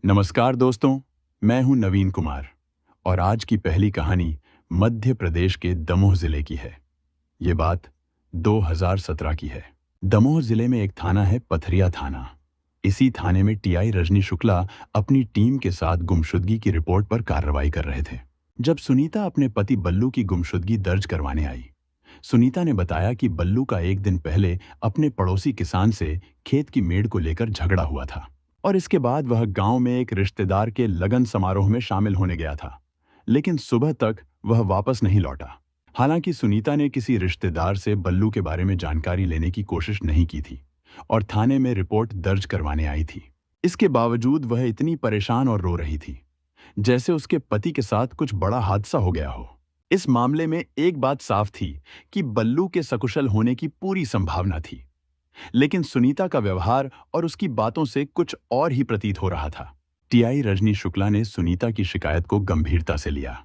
नमस्कार दोस्तों, मैं हूं नवीन कुमार और आज की पहली कहानी मध्य प्रदेश के दमोह जिले की है। ये बात 2017 की है। दमोह जिले में एक थाना है, पथरिया थाना। इसी थाने में टीआई रजनी शुक्ला अपनी टीम के साथ गुमशुदगी की रिपोर्ट पर कार्रवाई कर रहे थे। जब सुनीता अपने पति बल्लू की गुमशुदगी दर्ज करवाने आई, सुनीता ने बताया कि बल्लू का एक दिन पहले अपने पड़ोसी किसान से खेत की मेड़ को लेकर झगड़ा हुआ था और इसके बाद वह गांव में एक रिश्तेदार के लगन समारोह में शामिल होने गया था, लेकिन सुबह तक वह वापस नहीं लौटा। हालांकि सुनीता ने किसी रिश्तेदार से बल्लू के बारे में जानकारी लेने की कोशिश नहीं की थी और थाने में रिपोर्ट दर्ज करवाने आई थी। इसके बावजूद वह इतनी परेशान और रो रही थी जैसे उसके पति के साथ कुछ बड़ा हादसा हो गया हो। इस मामले में एक बात साफ थी कि बल्लू के सकुशल होने की पूरी संभावना थी, लेकिन सुनीता का व्यवहार और उसकी बातों से कुछ और ही प्रतीत हो रहा था। टीआई रजनी शुक्ला ने सुनीता की शिकायत को गंभीरता से लिया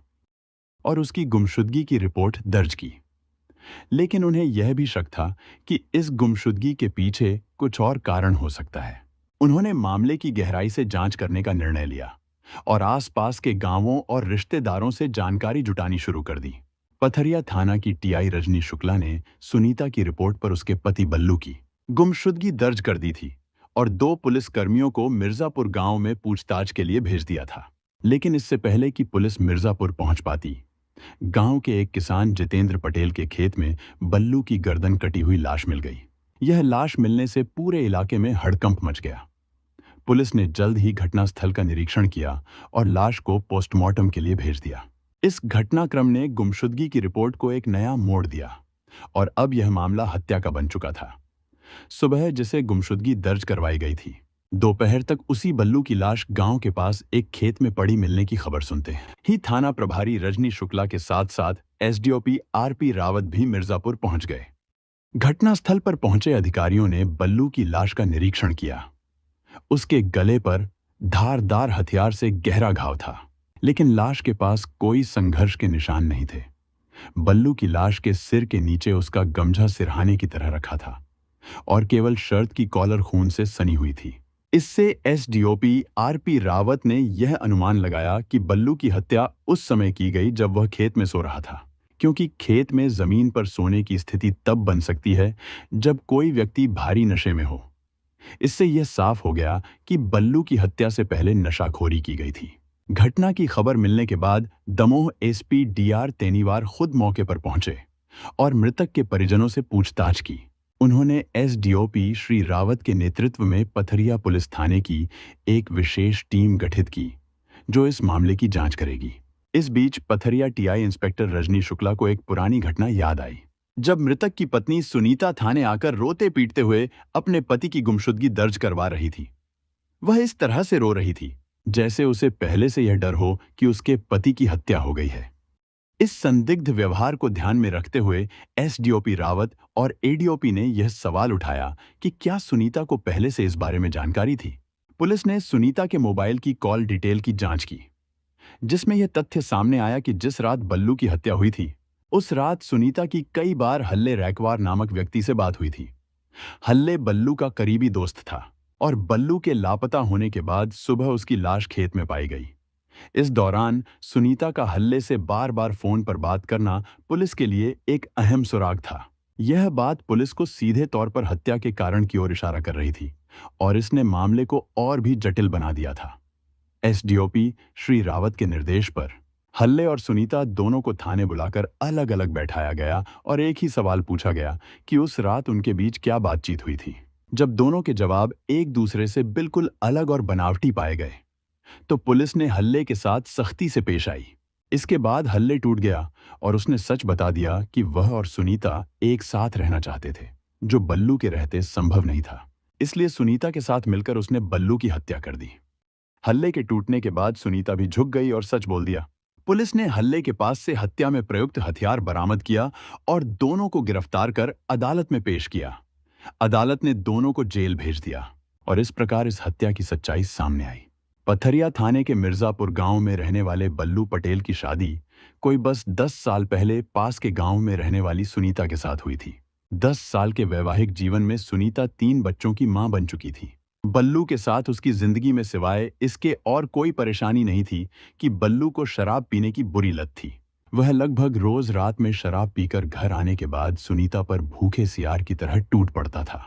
और उसकी गुमशुदगी की रिपोर्ट दर्ज की, लेकिन उन्हें यह भी शक था कि इस गुमशुदगी के पीछे कुछ और कारण हो सकता है। उन्होंने मामले की गहराई से जांच करने का निर्णय लिया और आसपास के गांवों और रिश्तेदारों से जानकारी जुटानी शुरू कर दी। पथरिया थाना की टीआई रजनी शुक्ला ने सुनीता की रिपोर्ट पर उसके पति बल्लू की गुमशुदगी दर्ज कर दी थी और 2 पुलिस कर्मियों को मिर्जापुर गांव में पूछताछ के लिए भेज दिया था। लेकिन इससे पहले कि पुलिस मिर्जापुर पहुंच पाती, गांव के एक किसान जितेंद्र पटेल के खेत में बल्लू की गर्दन कटी हुई लाश मिल गई। यह लाश मिलने से पूरे इलाके में हड़कंप मच गया। पुलिस ने जल्द ही घटनास्थल का निरीक्षण किया और लाश को पोस्टमार्टम के लिए भेज दिया। इस घटनाक्रम ने गुमशुदगी की रिपोर्ट को एक नया मोड़ दिया और अब यह मामला हत्या का बन चुका था। सुबह जिसे गुमशुदगी दर्ज करवाई गई थी, दोपहर तक उसी बल्लू की लाश गांव के पास एक खेत में पड़ी मिलने की खबर सुनते ही थाना प्रभारी रजनी शुक्ला के साथ साथ एसडीओपी आरपी रावत भी मिर्जापुर पहुंच गए। घटनास्थल पर पहुंचे अधिकारियों ने बल्लू की लाश का निरीक्षण किया। उसके गले पर धारदार हथियार से गहरा घाव था, लेकिन लाश के पास कोई संघर्ष के निशान नहीं थे। बल्लू की लाश के सिर के नीचे उसका गमछा सिरहाने की तरह रखा था और केवल शर्ट की कॉलर खून से सनी हुई थी। इससे एसडीओपी आरपी रावत ने यह अनुमान लगाया कि बल्लू की हत्या उस समय की गई जब वह खेत में सो रहा था, क्योंकि खेत में जमीन पर सोने की स्थिति तब बन सकती है जब कोई व्यक्ति भारी नशे में हो। इससे यह साफ हो गया कि बल्लू की हत्या से पहले नशाखोरी की गई थी। घटना की खबर मिलने के बाद दमोह एसपी डीआर तेनीवार खुद मौके पर पहुंचे और मृतक के परिजनों से पूछताछ की। उन्होंने एसडीओपी श्री रावत के नेतृत्व में पथरिया पुलिस थाने की एक विशेष टीम गठित की, जो इस मामले की जांच करेगी। इस बीच पथरिया टीआई इंस्पेक्टर रजनी शुक्ला को एक पुरानी घटना याद आई, जब मृतक की पत्नी सुनीता थाने आकर रोते पीटते हुए अपने पति की गुमशुदगी दर्ज करवा रही थी। वह इस तरह से रो रही थी जैसे उसे पहले से यह डर हो कि उसके पति की हत्या हो गई है। इस संदिग्ध व्यवहार को ध्यान में रखते हुए एसडीओपी रावत और एडीओपी ने यह सवाल उठाया कि क्या सुनीता को पहले से इस बारे में जानकारी थी। पुलिस ने सुनीता के मोबाइल की कॉल डिटेल की जांच की, जिसमें यह तथ्य सामने आया कि जिस रात बल्लू की हत्या हुई थी, उस रात सुनीता की कई बार हल्ले रैकवार नामक व्यक्ति से बात हुई थी। हल्ले बल्लू का करीबी दोस्त था और बल्लू के लापता होने के बाद सुबह उसकी लाश खेत में पाई गई। इस दौरान सुनीता का हल्ले से बार बार फोन पर बात करना पुलिस के लिए एक अहम सुराग था। यह बात पुलिस को सीधे तौर पर हत्या के कारण की ओर इशारा कर रही थी और इसने मामले को और भी जटिल बना दिया था। एसडीओपी श्री रावत के निर्देश पर हल्ले और सुनीता दोनों को थाने बुलाकर अलग अलग बैठाया गया और एक ही सवाल पूछा गया कि उस रात उनके बीच क्या बातचीत हुई थी। जब दोनों के जवाब एक दूसरे से बिल्कुल अलग और बनावटी पाए गए, तो पुलिस ने हल्ले के साथ सख्ती से पेश आई। इसके बाद हल्ले टूट गया और उसने सच बता दिया कि वह और सुनीता एक साथ रहना चाहते थे, जो बल्लू के रहते संभव नहीं था। इसलिए सुनीता के साथ मिलकर उसने बल्लू की हत्या कर दी। हल्ले के टूटने के बाद सुनीता भी झुक गई और सच बोल दिया। पुलिस ने हल्ले के पास से हत्या में प्रयुक्त हथियार बरामद किया और दोनों को गिरफ्तार कर अदालत में पेश किया। अदालत ने दोनों को जेल भेज दिया और इस प्रकार इस हत्या की सच्चाई सामने आई। पथरिया थाने के मिर्जापुर गांव में रहने वाले बल्लू पटेल की शादी कोई बस 10 साल पहले पास के गांव में रहने वाली सुनीता के साथ हुई थी। 10 साल के वैवाहिक जीवन में सुनीता 3 बच्चों की मां बन चुकी थी। बल्लू के साथ उसकी जिंदगी में सिवाय इसके और कोई परेशानी नहीं थी कि बल्लू को शराब पीने की बुरी लत थी। वह लगभग रोज रात में शराब पीकर घर आने के बाद सुनीता पर भूखे सियार की तरह टूट पड़ता था।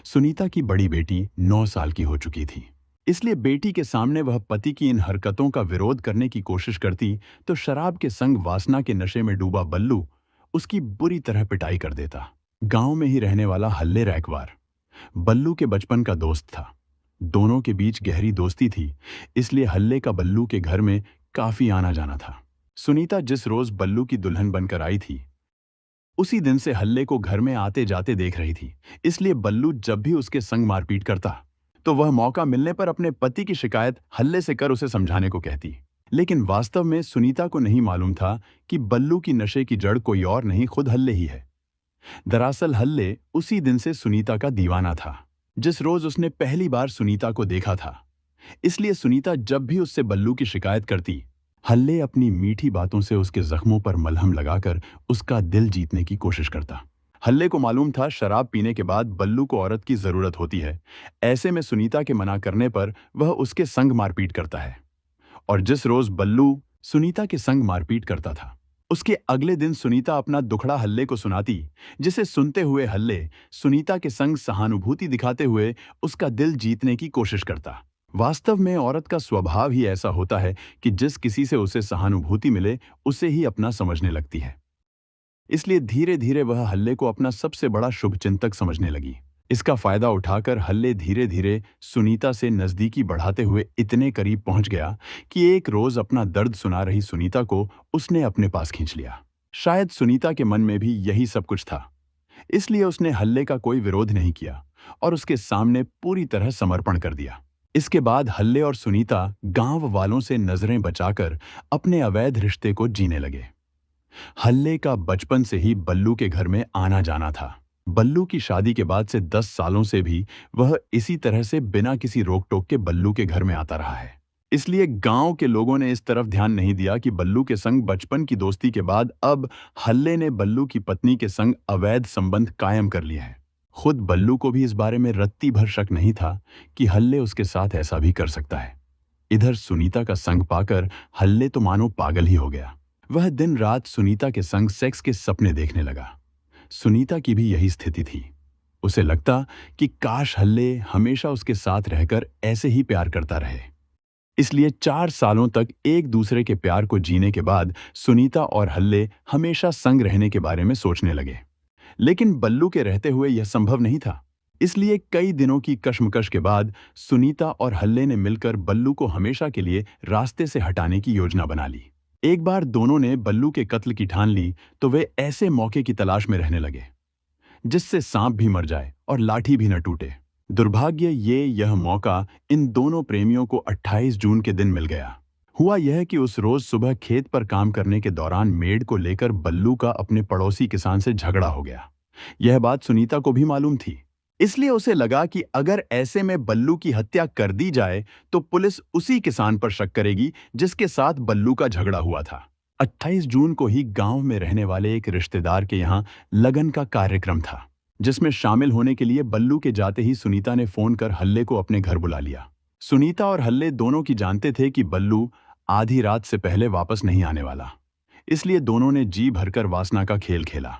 सुनीता की बड़ी बेटी 9 साल की हो चुकी थी, इसलिए बेटी के सामने वह पति की इन हरकतों का विरोध करने की कोशिश करती तो शराब के संग वासना के नशे में डूबा बल्लू उसकी बुरी तरह पिटाई कर देता। गांव में ही रहने वाला हल्ले रैकवार बल्लू के बचपन का दोस्त था। दोनों के बीच गहरी दोस्ती थी, इसलिए हल्ले का बल्लू के घर में काफी आना जाना था। सुनीता जिस रोज बल्लू की दुल्हन बनकर आई थी, उसी दिन से हल्ले को घर में आते जाते देख रही थी। इसलिए बल्लू जब भी उसके संग मारपीट करता तो वह मौका मिलने पर अपने पति की शिकायत हल्ले से कर उसे समझाने को कहती। लेकिन वास्तव में सुनीता को नहीं मालूम था कि बल्लू की नशे की जड़ कोई और नहीं, खुद हल्ले ही है। दरअसल हल्ले उसी दिन से सुनीता का दीवाना था, जिस रोज उसने पहली बार सुनीता को देखा था। इसलिए सुनीता जब भी उससे बल्लू की शिकायत करती, हल्ले अपनी मीठी बातों से उसके जख्मों पर मलहम लगाकर उसका दिल जीतने की कोशिश करता। हल्ले को मालूम था शराब पीने के बाद बल्लू को औरत की जरूरत होती है। ऐसे में सुनीता के मना करने पर वह उसके संग मारपीट करता है। और जिस रोज बल्लू सुनीता के संग मारपीट करता था, उसके अगले दिन सुनीता अपना दुखड़ा हल्ले को सुनाती, जिसे सुनते हुए हल्ले सुनीता के संग सहानुभूति दिखाते हुए उसका दिल जीतने की कोशिश करता। वास्तव में औरत का स्वभाव ही ऐसा होता है कि जिस किसी से उसे सहानुभूति मिले उसे ही अपना समझने लगती है। इसलिए धीरे धीरे वह हल्ले को अपना सबसे बड़ा शुभचिंतक समझने लगी। इसका फायदा उठाकर हल्ले धीरे धीरे सुनीता से नजदीकी बढ़ाते हुए इतने करीब पहुंच गया कि एक रोज अपना दर्द सुना रही सुनीता को उसने अपने पास खींच लिया। शायद सुनीता के मन में भी यही सब कुछ था, इसलिए उसने हल्ले का कोई विरोध नहीं किया और उसके सामने पूरी तरह समर्पण कर दिया। इसके बाद हल्ले और सुनीता गांव वालों से नजरें बचाकर अपने अवैध रिश्ते को जीने लगे। हल्ले का बचपन से ही बल्लू के घर में आना जाना था। बल्लू की शादी के बाद से 10 सालों से भी वह इसी तरह से बिना किसी रोक टोक के बल्लू के घर में आता रहा है। इसलिए गांव के लोगों ने इस तरफ ध्यान नहीं दिया कि बल्लू के संग बचपन की दोस्ती के बाद अब हल्ले ने बल्लू की पत्नी के संग अवैध संबंध कायम कर लिए हैं। खुद बल्लू को भी इस बारे में रत्ती भर शक नहीं था कि हल्ले उसके साथ ऐसा भी कर सकता है। इधर सुनीता का संग पाकर हल्ले तो मानो पागल ही हो गया। वह दिन रात सुनीता के संग सेक्स के सपने देखने लगा। सुनीता की भी यही स्थिति थी। उसे लगता कि काश हल्ले हमेशा उसके साथ रहकर ऐसे ही प्यार करता रहे। इसलिए 4 सालों तक एक दूसरे के प्यार को जीने के बाद सुनीता और हल्ले हमेशा संग रहने के बारे में सोचने लगे। लेकिन बल्लू के रहते हुए यह संभव नहीं था। इसलिए कई दिनों की कश्मकश के बाद सुनीता और हल्ले ने मिलकर बल्लू को हमेशा के लिए रास्ते से हटाने की योजना बना ली। एक बार दोनों ने बल्लू के कत्ल की ठान ली तो वे ऐसे मौके की तलाश में रहने लगे जिससे सांप भी मर जाए और लाठी भी न टूटे। दुर्भाग्य यह मौका इन दोनों प्रेमियों को 28 जून के दिन मिल गया। हुआ यह कि उस रोज सुबह खेत पर काम करने के दौरान मेड़ को लेकर बल्लू का अपने पड़ोसी किसान से झगड़ा हो गया। यह बात सुनीता को भी मालूम थी, इसलिए उसे लगा कि अगर ऐसे में बल्लू की हत्या कर दी जाए तो पुलिस उसी किसान पर शक करेगी जिसके साथ बल्लू का झगड़ा हुआ था। 28 जून को ही गांव में रहने वाले एक रिश्तेदार के यहाँ लगन का कार्यक्रम था, जिसमें शामिल होने के लिए बल्लू के जाते ही सुनीता ने फोन कर हल्ले को अपने घर बुला लिया। सुनीता और हल्ले दोनों की जानते थे कि बल्लू आधी रात से पहले वापस नहीं आने वाला, इसलिए दोनों ने जी भरकर वासना का खेल खेला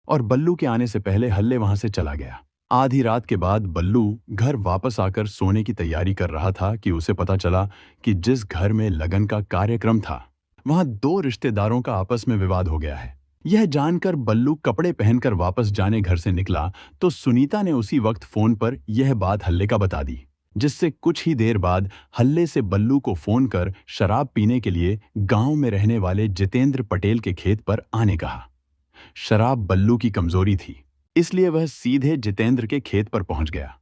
और बल्लू के आने से पहले हल्ले वहां से चला गया। आधी रात के बाद बल्लू घर वापस आकर सोने की तैयारी कर रहा था कि उसे पता चला कि जिस घर में लगन का कार्यक्रम था वहां 2 रिश्तेदारों का आपस में विवाद हो गया है। यह जानकर बल्लू कपड़े पहनकर वापस जाने घर से निकला तो सुनीता ने उसी वक्त फोन पर यह बात हल्ले का बता दी, जिससे कुछ ही देर बाद हल्ले से बल्लू को फोन कर शराब पीने के लिए गांव में रहने वाले जितेंद्र पटेल के खेत पर आने कहा। शराब बल्लू की कमजोरी थी, इसलिए वह सीधे जितेंद्र के खेत पर पहुंच गया,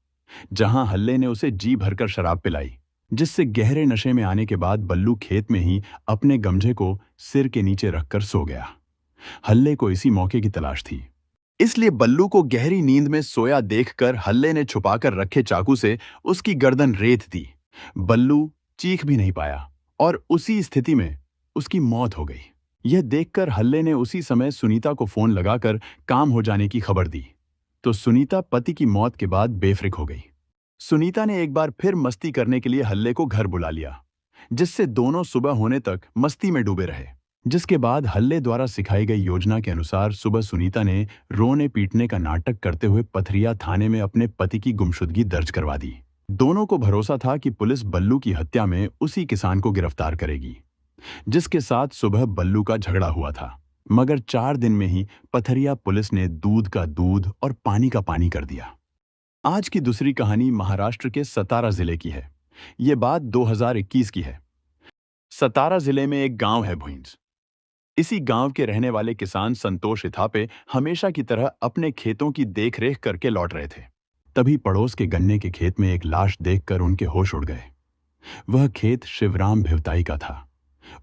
जहां हल्ले ने उसे जी भरकर शराब पिलाई, जिससे गहरे नशे में आने के बाद बल्लू खेत में ही अपने गमछे को सिर के नीचे रखकर सो गया। हल्ले को इसी मौके की तलाश थी, इसलिए बल्लू को गहरी नींद में सोया देखकर हल्ले ने छुपाकर रखे चाकू से उसकी गर्दन रेत दी। बल्लू चीख भी नहीं पाया और उसी स्थिति में उसकी मौत हो गई। यह देखकर हल्ले ने उसी समय सुनीता को फोन लगाकर काम हो जाने की खबर दी, तो सुनीता पति की मौत के बाद बेफ्रिक हो गई। सुनीता ने एक बार फिर मस्ती करने के लिए हल्ले को घर बुला लिया, जिससे दोनों सुबह होने तक मस्ती में डूबे रहे। जिसके बाद हल्ले द्वारा सिखाई गई योजना के अनुसार सुबह सुनीता ने रोने पीटने का नाटक करते हुए पथरिया थाने में अपने पति की गुमशुदगी दर्ज करवा दी। दोनों को भरोसा था कि पुलिस बल्लू की हत्या में उसी किसान को गिरफ्तार करेगी, जिसके साथ सुबह बल्लू का झगड़ा हुआ था। मगर 4 दिन में ही पथरिया पुलिस ने दूध का दूध और पानी का पानी कर दिया। आज की दूसरी कहानी महाराष्ट्र के सतारा जिले की है। ये बात 2021 की है। सतारा जिले में एक गांव है भुइंज। इसी गांव के रहने वाले किसान संतोष इथापे हमेशा की तरह अपने खेतों की देखरेख करके लौट रहे थे। तभी पड़ोस के गन्ने के खेत में एक लाश देखकर उनके होश उड़ गए। वह खेत शिवराम भिवताई का था।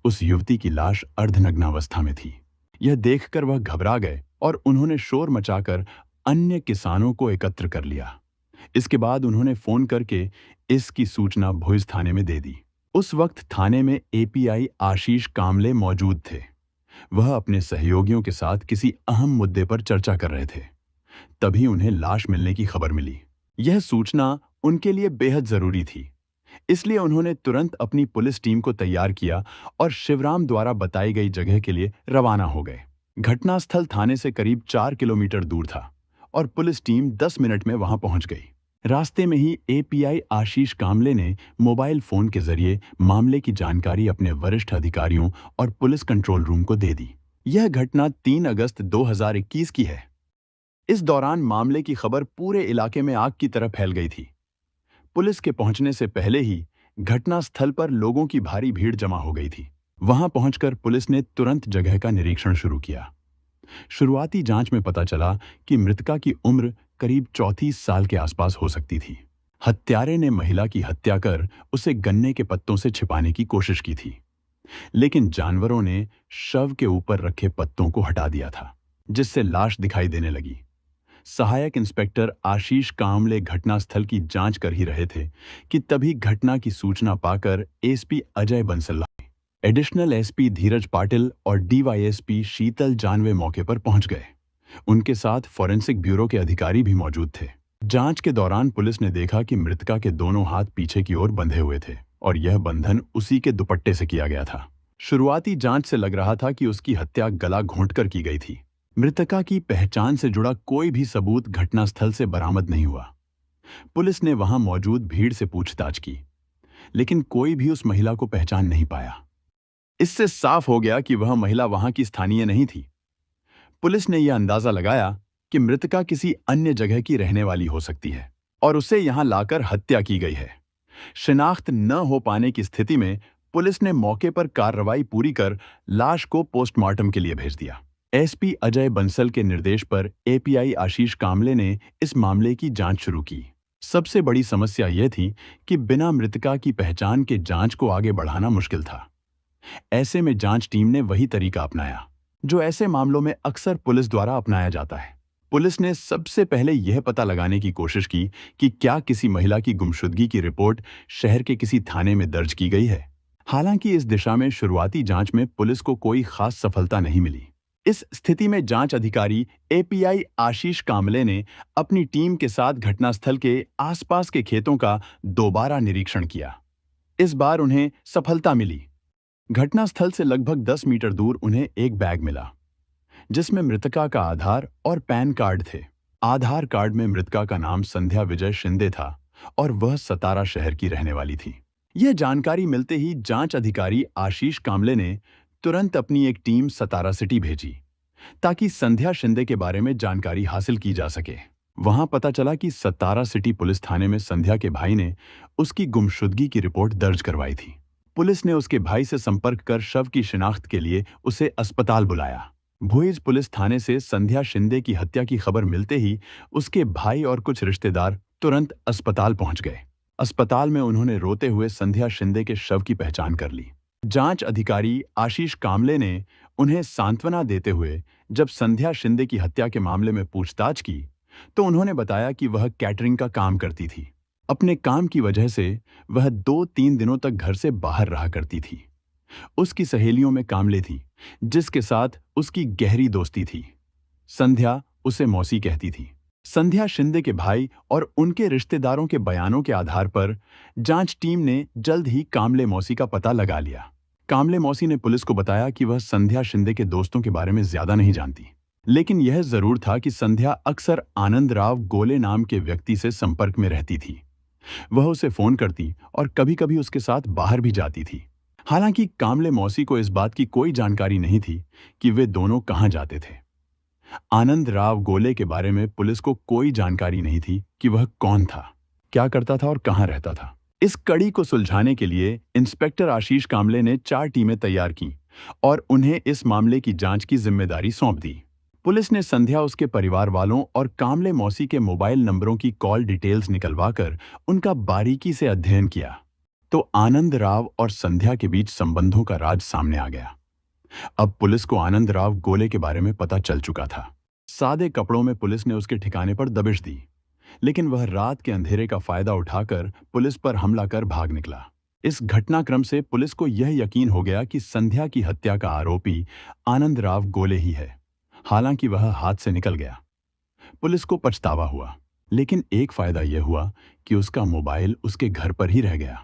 उस युवती की लाश अर्धनग्नावस्था में थी। यह देखकर वह घबरा गए और उन्होंने शोर मचाकर अन्य किसानों को एकत्र कर लिया। इसके बाद उन्होंने फोन करके इसकी सूचना भुइंज थाने में दे दी। उस वक्त थाने में एपीआई आशीष कामले मौजूद थे। वह अपने सहयोगियों के साथ किसी अहम मुद्दे पर चर्चा कर रहे थे। तभी उन्हें लाश मिलने की खबर मिली। यह सूचना उनके लिए बेहद जरूरी थी, इसलिए उन्होंने तुरंत अपनी पुलिस टीम को तैयार किया और शिवराम द्वारा बताई गई जगह के लिए रवाना हो गए। घटनास्थल थाने से करीब 4 किलोमीटर दूर था और पुलिस टीम 10 मिनट में वहां पहुंच गई। रास्ते में ही एपीआई आशीष कामले ने मोबाइल फोन के जरिए मामले की जानकारी अपने वरिष्ठ अधिकारियों और पुलिस कंट्रोल रूम को दे दी। यह घटना 3 अगस्त 2021 की है। इस दौरान मामले की खबर पूरे इलाके में आग की तरह फैल गई थी। पुलिस के पहुंचने से पहले ही घटनास्थल पर लोगों की भारी भीड़ जमा हो गई थी। वहां पहुंचकर पुलिस ने तुरंत जगह का निरीक्षण शुरू किया। शुरुआती जांच में पता चला कि मृतका की उम्र करीब 34 साल के आसपास हो सकती थी। हत्यारे ने महिला की हत्या कर उसे गन्ने के पत्तों से छिपाने की कोशिश की थी, लेकिन जानवरों ने शव के ऊपर रखे पत्तों को हटा दिया था, जिससे लाश दिखाई देने लगी। सहायक इंस्पेक्टर आशीष कामले घटनास्थल की जांच कर ही रहे थे कि तभी घटना की सूचना पाकर SP Ajay Bansal, additional SP Dheeraj Patil और डीवाईएसपी शीतल जानवे मौके पर पहुंच गए। उनके साथ फॉरेंसिक ब्यूरो के अधिकारी भी मौजूद थे। जांच के दौरान पुलिस ने देखा कि मृतका के दोनों हाथ पीछे की ओर बंधे हुए थे और यह बंधन उसी के दुपट्टे से किया गया था। शुरुआती जांच से लग रहा था कि उसकी हत्या गला घोंटकर की गई थी। मृतका की पहचान से जुड़ा कोई भी सबूत घटनास्थल से बरामद नहीं हुआ। पुलिस ने वहां मौजूद भीड़ से पूछताछ की, लेकिन कोई भी उस महिला को पहचान नहीं पाया। इससे साफ हो गया कि वह महिला वहां की स्थानीय नहीं थी। पुलिस ने यह अंदाजा लगाया कि मृतका किसी अन्य जगह की रहने वाली हो सकती है और उसे यहां लाकर हत्या की गई है। शिनाख्त न हो पाने की स्थिति में पुलिस ने मौके पर कार्रवाई पूरी कर लाश को पोस्टमार्टम के लिए भेज दिया। एसपी अजय बंसल के निर्देश पर एपीआई आशीष कामले ने इस मामले की जांच शुरू की। सबसे बड़ी समस्या यह थी कि बिना मृतका की पहचान के जांच को आगे बढ़ाना मुश्किल था। ऐसे में जांच टीम ने वही तरीका अपनाया जो ऐसे मामलों में अक्सर पुलिस द्वारा अपनाया जाता है। पुलिस ने सबसे पहले यह पता लगाने की कोशिश की कि क्या किसी महिला की गुमशुदगी की रिपोर्ट शहर के किसी थाने में दर्ज की गई है। हालांकि इस दिशा में शुरुआती जांच में पुलिस को कोई खास सफलता नहीं मिली। इस स्थिति में जांच अधिकारी एपीआई आशीष कामले ने अपनी टीम के साथ घटनास्थल के आसपास के खेतों का दोबारा निरीक्षण किया। इस बार उन्हें सफलता मिली। घटनास्थल से लगभग 10 मीटर दूर उन्हें एक बैग मिला, जिसमें मृतका का आधार और पैन कार्ड थे। आधार कार्ड में मृतका का नाम संध्या विजय शिंदे था और वह सतारा शहर की रहने वाली थी। यह जानकारी मिलते ही जांच अधिकारी आशीष कामले ने तुरंत अपनी एक टीम सतारा सिटी भेजी, ताकि संध्या शिंदे के बारे में जानकारी हासिल की जा सके। वहां पता चला कि सतारा सिटी पुलिस थाने में संध्या के भाई ने उसकी गुमशुदगी की रिपोर्ट दर्ज करवाई थी। पुलिस ने उसके भाई से संपर्क कर शव की शिनाख्त के लिए उसे अस्पताल बुलाया। भुइंज पुलिस थाने से संध्या शिंदे की हत्या की खबर मिलते ही उसके भाई और कुछ रिश्तेदार तुरंत अस्पताल पहुंच गए। अस्पताल में उन्होंने रोते हुए संध्या शिंदे के शव की पहचान कर ली। जांच अधिकारी आशीष कामले ने उन्हें सांत्वना देते हुए जब संध्या शिंदे की हत्या के मामले में पूछताछ की, तो उन्होंने बताया कि वह कैटरिंग का काम करती थी। अपने काम की वजह से वह 2-3 दिनों तक घर से बाहर रहा करती थी। उसकी सहेलियों में कामले थी, जिसके साथ उसकी गहरी दोस्ती थी। संध्या उसे मौसी कहती थी। संध्या शिंदे के भाई और उनके रिश्तेदारों के बयानों के आधार पर जांच टीम ने जल्द ही कामले मौसी का पता लगा लिया। कामले मौसी ने पुलिस को बताया कि वह संध्या शिंदे के दोस्तों के बारे में ज्यादा नहीं जानती, लेकिन यह जरूर था कि संध्या अक्सर आनंद राव गोले नाम के व्यक्ति से संपर्क में रहती थी। वह उसे फोन करती और कभी-कभी उसके साथ बाहर भी जाती थी। हालांकि कामले मौसी को इस बात की कोई जानकारी नहीं थी कि वे दोनों कहां जाते थे। आनंद राव गोले के बारे में पुलिस को कोई जानकारी नहीं थी कि वह कौन था, क्या करता था और कहां रहता था। इस कड़ी को सुलझाने के लिए इंस्पेक्टर आशीष कामले ने 4 टीमें तैयार की और उन्हें इस मामले की जांच की जिम्मेदारी सौंप दी। पुलिस ने संध्या, उसके परिवार वालों और कामले मौसी के मोबाइल नंबरों की कॉल डिटेल्स निकलवाकर उनका बारीकी से अध्ययन किया तो आनंद राव और संध्या के बीच संबंधों का राज सामने आ गया। अब पुलिस को आनंद राव गोले के बारे में पता चल चुका था। सादे कपड़ों में पुलिस ने उसके ठिकाने पर दबिश दी, लेकिन वह रात के अंधेरे का फायदा उठाकर पुलिस पर हमला कर भाग निकला। इस घटनाक्रम से पुलिस को यह यकीन हो गया कि संध्या की हत्या का आरोपी आनंद राव गोले ही है। हालांकि वह हाथ से निकल गया। पुलिस को पछतावा हुआ, लेकिन एक फायदा यह हुआ कि उसका मोबाइल उसके घर पर ही रह गया,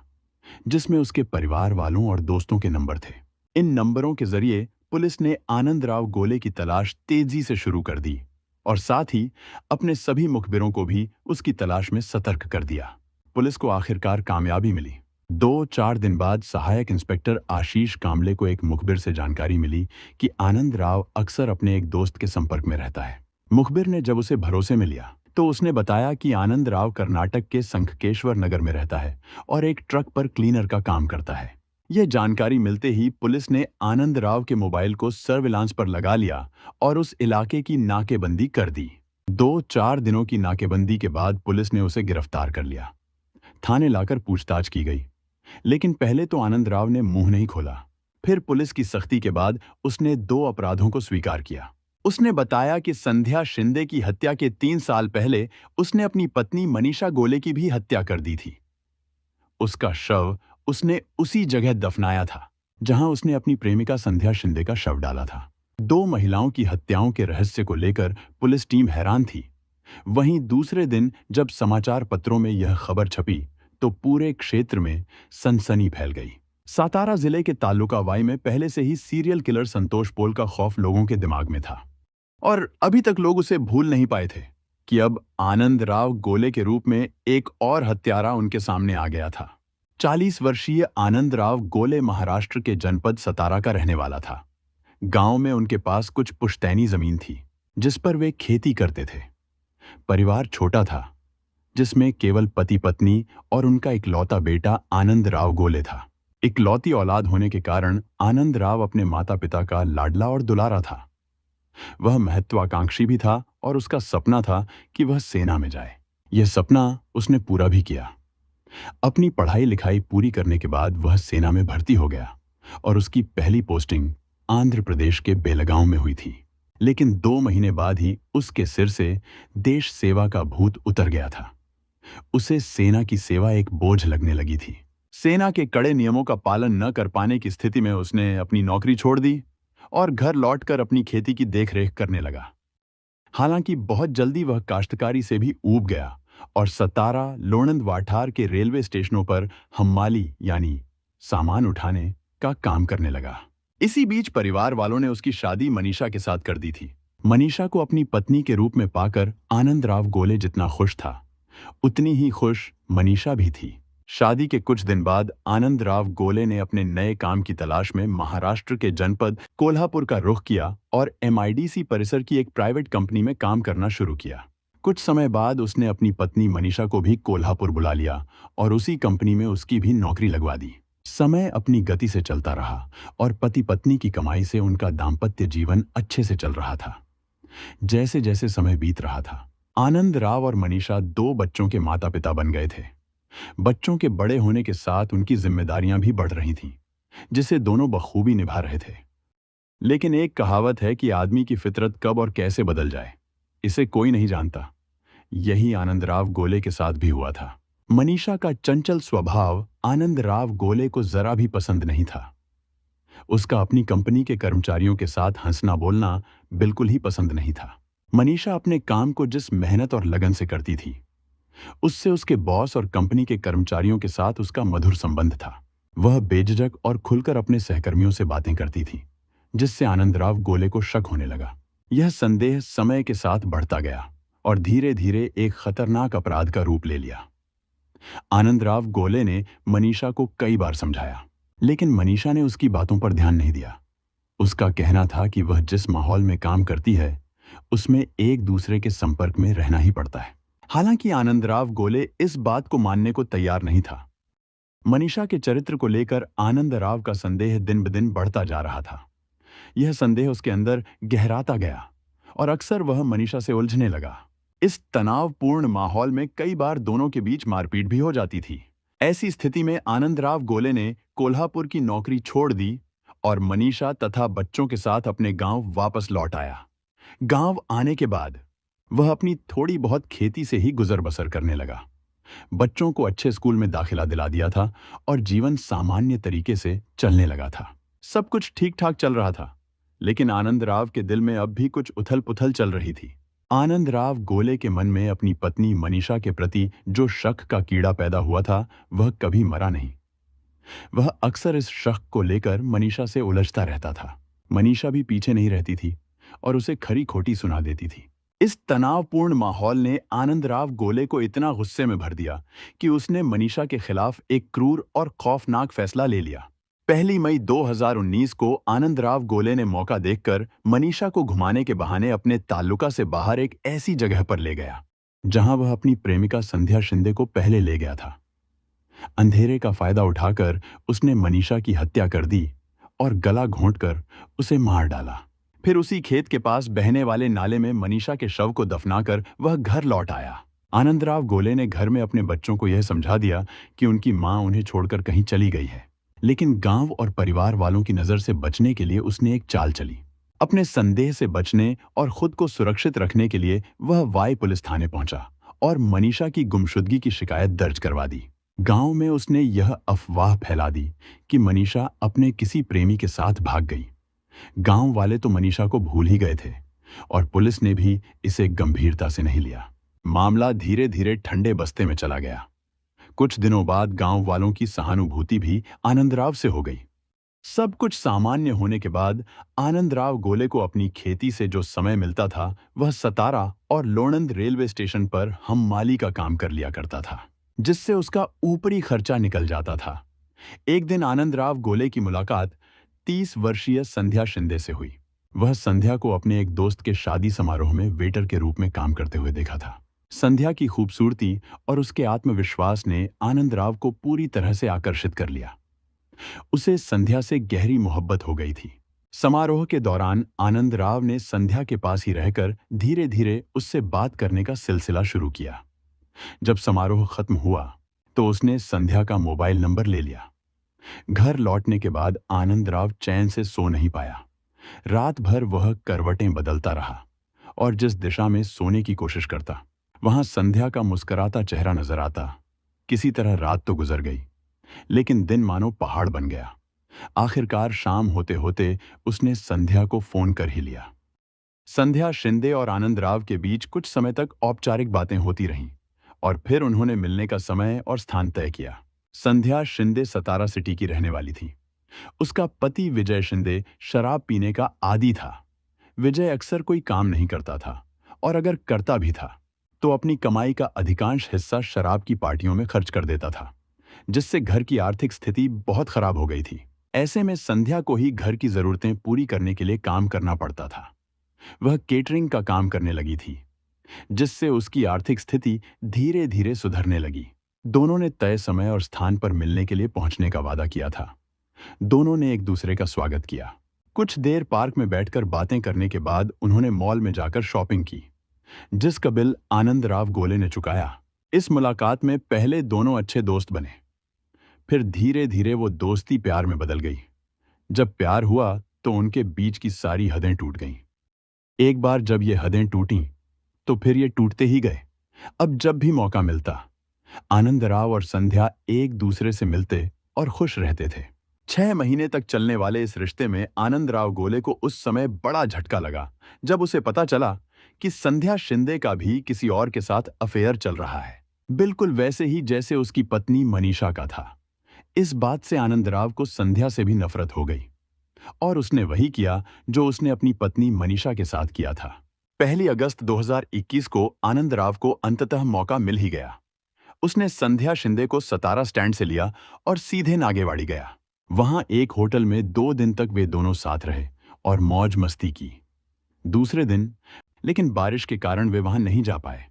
जिसमें उसके परिवार वालों और दोस्तों के नंबर थे। इन नंबरों के जरिए पुलिस ने आनंद राव गोले की तलाश तेजी से शुरू कर दी और साथ ही अपने सभी मुखबिरों को भी उसकी तलाश में सतर्क कर दिया। पुलिस को आखिरकार कामयाबी मिली। 2-4 दिन बाद सहायक इंस्पेक्टर आशीष कामले को एक मुखबिर से जानकारी मिली कि आनंद राव अक्सर अपने एक दोस्त के संपर्क में रहता है। मुखबिर ने जब उसे भरोसे में लिया तो उसने बताया कि आनंद राव कर्नाटक के संखकेश्वर नगर में रहता है और एक ट्रक पर क्लीनर का काम करता है। यह जानकारी मिलते ही पुलिस ने आनंद राव के मोबाइल को सर्विलांस पर लगा लिया और उस इलाके की नाकेबंदी कर दी। 2-4 दिनों की नाकेबंदी के बाद पुलिस ने उसे गिरफ्तार कर लिया। थाने लाकर पूछताछ की गई, लेकिन पहले तो आनंद राव ने मुंह नहीं खोला। फिर पुलिस की सख्ती के बाद उसने 2 अपराधों को स्वीकार किया। उसने बताया कि संध्या शिंदे की हत्या के 3 साल पहले उसने अपनी पत्नी मनीषा गोले की भी हत्या कर दी थी। उसका शव उसने उसी जगह दफनाया था जहां उसने अपनी प्रेमिका संध्या शिंदे का शव डाला था। 2 महिलाओं की हत्याओं के रहस्य को लेकर पुलिस टीम हैरान थी। वहीं दूसरे दिन जब समाचार पत्रों में यह खबर छपी तो पूरे क्षेत्र में सनसनी फैल गई। सातारा जिले के तालुका वाई में पहले से ही सीरियल किलर संतोष पोल का खौफ लोगों के दिमाग में था और अभी तक लोग उसे भूल नहीं पाए थे कि अब आनंद राव गोले के रूप में एक और हत्यारा उनके सामने आ गया था। 40 वर्षीय आनंद राव गोले महाराष्ट्र के जनपद सतारा का रहने वाला था। गांव में उनके पास कुछ पुश्तैनी जमीन थी जिस पर वे खेती करते थे। परिवार छोटा था, जिसमें केवल पति पत्नी और उनका इकलौता बेटा आनंद राव गोले था। इकलौती औलाद होने के कारण आनंद राव अपने माता पिता का लाडला और दुलारा था। वह महत्वाकांक्षी भी था और उसका सपना था कि वह सेना में जाए। यह सपना उसने पूरा भी किया। अपनी पढ़ाई लिखाई पूरी करने के बाद वह सेना में भर्ती हो गया और उसकी पहली पोस्टिंग आंध्र प्रदेश के बेलगांव में हुई थी। लेकिन 2 महीने बाद ही उसके सिर से देश सेवा का भूत उतर गया था। उसे सेना की सेवा एक बोझ लगने लगी थी। सेना के कड़े नियमों का पालन न कर पाने की स्थिति में उसने अपनी नौकरी छोड़ दी और घर लौटकर अपनी खेती की देखरेख करने लगा। हालांकि बहुत जल्दी वह काश्तकारी से भी ऊब गया और सतारा, लोणंद वाठार के रेलवे स्टेशनों पर हम्माली यानी सामान उठाने का काम करने लगा। इसी बीच परिवार वालों ने उसकी शादी मनीषा के साथ कर दी थी। मनीषा को अपनी पत्नी के रूप में पाकर आनंद राव गोले जितना खुश था, उतनी ही खुश मनीषा भी थी। शादी के कुछ दिन बाद आनंद राव गोले ने अपने नए काम की तलाश में महाराष्ट्र के जनपद कोल्हापुर का रुख किया और MIDC परिसर की एक प्राइवेट कंपनी में काम करना शुरू किया। कुछ समय बाद उसने अपनी पत्नी मनीषा को भी कोल्हापुर बुला लिया और उसी कंपनी में उसकी भी नौकरी लगवा दी। समय अपनी गति से चलता रहा और पति पत्नी की कमाई से उनका दाम्पत्य जीवन अच्छे से चल रहा था। जैसे जैसे समय बीत रहा था, आनंद राव और मनीषा 2 बच्चों के माता पिता बन गए थे। बच्चों के बड़े होने के साथ उनकी जिम्मेदारियां भी बढ़ रही थीं, जिसे दोनों बखूबी निभा रहे थे। लेकिन एक कहावत है कि आदमी की फितरत कब और कैसे बदल जाए, इसे कोई नहीं जानता। यही आनंद राव गोले के साथ भी हुआ था। मनीषा का चंचल स्वभाव आनंद राव गोले को जरा भी पसंद नहीं था। उसका अपनी कंपनी के कर्मचारियों के साथ हंसना बोलना बिल्कुल ही पसंद नहीं था। मनीषा अपने काम को जिस मेहनत और लगन से करती थी, उससे उसके बॉस और कंपनी के कर्मचारियों के साथ उसका मधुर संबंध था। वह बेझिझक और खुलकर अपने सहकर्मियों से बातें करती थी, जिससे आनंदराव गोले को शक होने लगा। यह संदेह समय के साथ बढ़ता गया और धीरे धीरे एक खतरनाक अपराध का रूप ले लिया। आनंदराव गोले ने मनीषा को कई बार समझाया, लेकिन मनीषा ने उसकी बातों पर ध्यान नहीं दिया। उसका कहना था कि वह जिस माहौल में काम करती है, उसमें एक दूसरे के संपर्क में रहना ही पड़ता है। हालांकि आनंदराव गोले इस बात को मानने को तैयार नहीं था। मनीषा के चरित्र को लेकर आनंदराव का संदेह दिन ब दिन बढ़ता जा रहा था। यह संदेह उसके अंदर गहराता गया और अक्सर वह मनीषा से उलझने लगा। इस तनावपूर्ण माहौल में कई बार दोनों के बीच मारपीट भी हो जाती थी। ऐसी स्थिति में आनंदराव गोले ने कोल्हापुर की नौकरी छोड़ दी और मनीषा तथा बच्चों के साथ अपने गांव वापस लौट आया। गांव आने के बाद वह अपनी थोड़ी बहुत खेती से ही गुजर बसर करने लगा। बच्चों को अच्छे स्कूल में दाखिला दिला दिया था और जीवन सामान्य तरीके से चलने लगा था। सब कुछ ठीक ठाक चल रहा था, लेकिन आनंदराव के दिल में अब भी कुछ उथल पुथल चल रही थी। आनंदराव गोले के मन में अपनी पत्नी मनीषा के प्रति जो शक का कीड़ा पैदा हुआ था, वह कभी मरा नहीं। वह अक्सर इस शक को लेकर मनीषा से उलझता रहता था। मनीषा भी पीछे नहीं रहती थी और उसे खरी खोटी सुना देती थी। इस तनावपूर्ण माहौल ने आनंदराव गोले को इतना गुस्से में भर दिया कि उसने मनीषा के खिलाफ एक क्रूर और खौफनाक फैसला ले लिया। 1 मई 2019 को आनंदराव गोले ने मौका देखकर मनीषा को घुमाने के बहाने अपने ताल्लुका से बाहर एक ऐसी जगह पर ले गया, जहां वह अपनी प्रेमिका संध्या शिंदे को पहले ले गया था। अंधेरे का फायदा उठाकर उसने मनीषा की हत्या कर दी और गला घोंटकर उसे मार डाला। फिर उसी खेत के पास बहने वाले नाले में मनीषा के शव को दफनाकर वह घर लौट आया। आनंदराव गोले ने घर में अपने बच्चों को यह समझा दिया कि उनकी मां उन्हें छोड़कर कहीं चली गई है, लेकिन गांव और परिवार वालों की नजर से बचने के लिए उसने एक चाल चली। अपने संदेह से बचने और खुद को सुरक्षित रखने के लिए वह वाई पुलिस थाने पहुंचा और मनीषा की गुमशुदगी की शिकायत दर्ज करवा दी। गांव में उसने यह अफवाह फैला दी कि मनीषा अपने किसी प्रेमी के साथ भाग गई। गांव वाले तो मनीषा को भूल ही गए थे और पुलिस ने भी इसे गंभीरता से नहीं लिया। मामला धीरे धीरे ठंडे बस्ते में चला गया। कुछ दिनों बाद गांव वालों की सहानुभूति भी आनंदराव से हो गई। सब कुछ सामान्य होने के बाद आनंदराव गोले को अपनी खेती से जो समय मिलता था, वह सतारा और लोणंद रेलवे स्टेशन पर हममाली का काम कर लिया करता था, जिससे उसका ऊपरी खर्चा निकल जाता था। एक दिन आनंदराव गोले की मुलाकात 30 वर्षीय संध्या शिंदे से हुई। वह संध्या को अपने एक दोस्त के शादी समारोह में वेटर के रूप में काम करते हुए देखा था। संध्या की खूबसूरती और उसके आत्मविश्वास ने आनंदराव को पूरी तरह से आकर्षित कर लिया। उसे संध्या से गहरी मोहब्बत हो गई थी। समारोह के दौरान आनंदराव ने संध्या के पास ही रहकर धीरे धीरे उससे बात करने का सिलसिला शुरू किया। जब समारोह खत्म हुआ तो उसने संध्या का मोबाइल नंबर ले लिया। घर लौटने के बाद आनंदराव चैन से सो नहीं पाया। रात भर वह करवटें बदलता रहा और जिस दिशा में सोने की कोशिश करता, वहां संध्या का मुस्कुराता चेहरा नजर आता। किसी तरह रात तो गुजर गई, लेकिन दिन मानो पहाड़ बन गया। आखिरकार शाम होते होते उसने संध्या को फोन कर ही लिया। संध्या शिंदे और आनंदराव के बीच कुछ समय तक औपचारिक बातें होती रहीं और फिर उन्होंने मिलने का समय और स्थान तय किया। संध्या शिंदे सतारा सिटी की रहने वाली थी। उसका पति विजय शिंदे शराब पीने का आदी था। विजय अक्सर कोई काम नहीं करता था और अगर करता भी था तो अपनी कमाई का अधिकांश हिस्सा शराब की पार्टियों में खर्च कर देता था, जिससे घर की आर्थिक स्थिति बहुत खराब हो गई थी। ऐसे में संध्या को ही घर की जरूरतें पूरी करने के लिए काम करना पड़ता था। वह केटरिंग का काम करने लगी थी, जिससे उसकी आर्थिक स्थिति धीरे धीरे सुधरने लगी। दोनों ने तय समय और स्थान पर मिलने के लिए पहुंचने का वादा किया था। दोनों ने एक दूसरे का स्वागत किया। कुछ देर पार्क में बैठकर बातें करने के बाद उन्होंने मॉल में जाकर शॉपिंग की, जिसका बिल आनंदराव गोले ने चुकाया। इस मुलाकात में पहले दोनों अच्छे दोस्त बने, फिर धीरे धीरे वो दोस्ती प्यार में बदल गई। जब प्यार हुआ तो उनके बीच की सारी हदें टूट गईं। एक बार जब ये हदें टूटीं तो फिर ये टूटते ही गए। अब जब भी मौका मिलता, आनंदराव और संध्या एक दूसरे से मिलते और खुश रहते थे। 6 महीने तक चलने वाले इस रिश्ते में आनंदराव गोले को उस समय बड़ा झटका लगा जब उसे पता चला कि संध्या शिंदे का भी किसी और के साथ अफेयर चल रहा है, बिल्कुल वैसे ही जैसे उसकी पत्नी मनीषा का था। इस बात से आनंदराव को संध्या से भी नफरत हो गई और उसने वही किया जो उसने अपनी पत्नी मनीषा के साथ किया था। 1 अगस्त 2021 को आनंदराव को अंततः मौका मिल ही गया। उसने संध्या शिंदे को सतारा स्टैंड से लिया और सीधे नागेवाड़ी गया। वहां एक होटल में 2 दिन तक वे दोनों साथ रहे और मौज मस्ती की। दूसरे दिन लेकिन बारिश के कारण वे वहां नहीं जा पाए।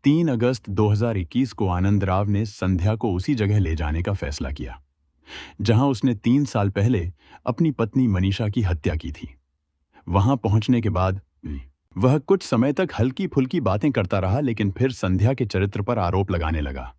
3 अगस्त 2021 को आनंदराव ने संध्या को उसी जगह ले जाने का फैसला किया जहां उसने 3 साल पहले अपनी पत्नी मनीषा की हत्या की थी। वहां पहुंचने के बाद वह कुछ समय तक हल्की फुल्की बातें करता रहा, लेकिन फिर संध्या के चरित्र पर आरोप लगाने लगा,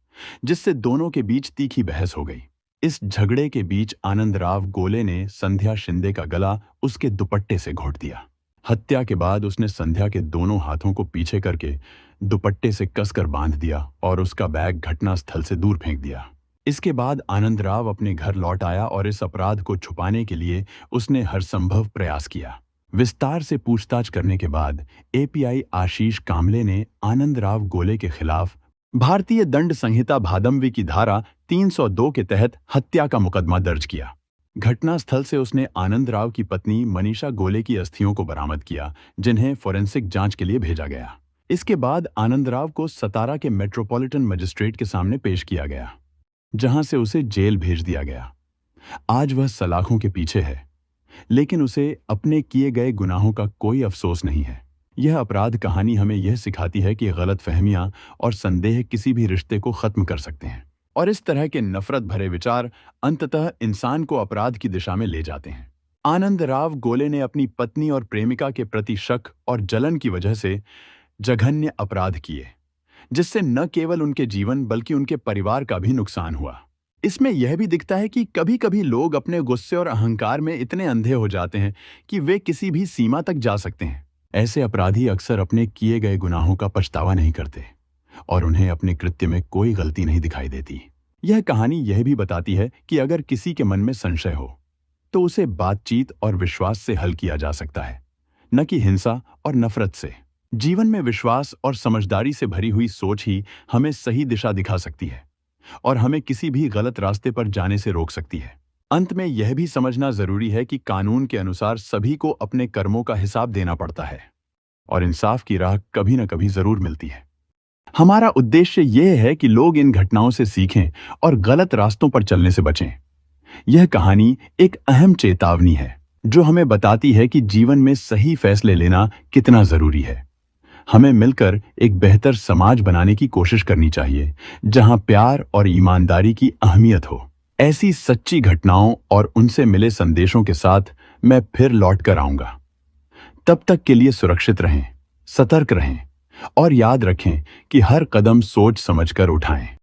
जिससे दोनों के बीच तीखी बहस हो गई। इस झगड़े के बीच आनंदराव गोले ने संध्या शिंदे का गला उसके दुपट्टे से घोंट दिया। हत्या के बाद उसने संध्या के दोनों हाथों को पीछे करके दुपट्टे से कसकर बांध दिया और उसका बैग घटनास्थल से दूर फेंक दिया। इसके बाद आनंदराव अपने घर लौट आया और इस अपराध को छुपाने के लिए उसने हरसंभव प्रयास किया। विस्तार से पूछताछ करने के बाद एपीआई आशीष कामले ने आनंदराव गोले के खिलाफ भारतीय दंड संहिता भादमवी की धारा 302 के तहत हत्या का मुकदमा दर्ज किया। घटनास्थल से उसने आनंदराव की पत्नी मनीषा गोले की अस्थियों को बरामद किया, जिन्हें फोरेंसिक जांच के लिए भेजा गया। इसके बाद आनंदराव को सतारा के मेट्रोपॉलिटन मजिस्ट्रेट के सामने पेश किया गया, जहां से उसे जेल भेज दिया गया। आज वह सलाखों के पीछे है, लेकिन उसे अपने किए गए गुनाहों का कोई अफसोस नहीं है। यह अपराध कहानी हमें यह सिखाती है कि गलतफहमियां और संदेह किसी भी रिश्ते को खत्म कर सकते हैं, और इस तरह के नफरत भरे विचार अंततः इंसान को अपराध की दिशा में ले जाते हैं। आनंदराव गोले ने अपनी पत्नी और प्रेमिका के प्रति शक और जलन की वजह से जघन्य अपराध किए, जिससे न केवल उनके जीवन बल्कि उनके परिवार का भी नुकसान हुआ। इसमें यह भी दिखता है कि कभी-कभी लोग अपने गुस्से और अहंकार में इतने अंधे हो जाते हैं कि वे किसी भी सीमा तक जा सकते हैं। ऐसे अपराधी अक्सर अपने किए गए गुनाहों का पछतावा नहीं करते और उन्हें अपने कृत्य में कोई गलती नहीं दिखाई देती। यह कहानी यह भी बताती है कि अगर किसी के मन में संशय हो तो उसे बातचीत और विश्वास से हल किया जा सकता है, न कि हिंसा और नफरत से। जीवन में विश्वास और समझदारी से भरी हुई सोच ही हमें सही दिशा दिखा सकती है और हमें किसी भी गलत रास्ते पर जाने से रोक सकती है। अंत में यह भी समझना जरूरी है कि कानून के अनुसार सभी को अपने कर्मों का हिसाब देना पड़ता है और इंसाफ की राह कभी न कभी जरूर मिलती है। हमारा उद्देश्य यह है कि लोग इन घटनाओं से सीखें और गलत रास्तों पर चलने से बचें। यह कहानी एक अहम चेतावनी है जो हमें बताती है कि जीवन में सही फैसले लेना कितना जरूरी है। हमें मिलकर एक बेहतर समाज बनाने की कोशिश करनी चाहिए, जहां प्यार और ईमानदारी की अहमियत हो। ऐसी सच्ची घटनाओं और उनसे मिले संदेशों के साथ मैं फिर लौट कर आऊंगा। तब तक के लिए सुरक्षित रहें, सतर्क रहें और याद रखें कि हर कदम सोच समझकर उठाएं।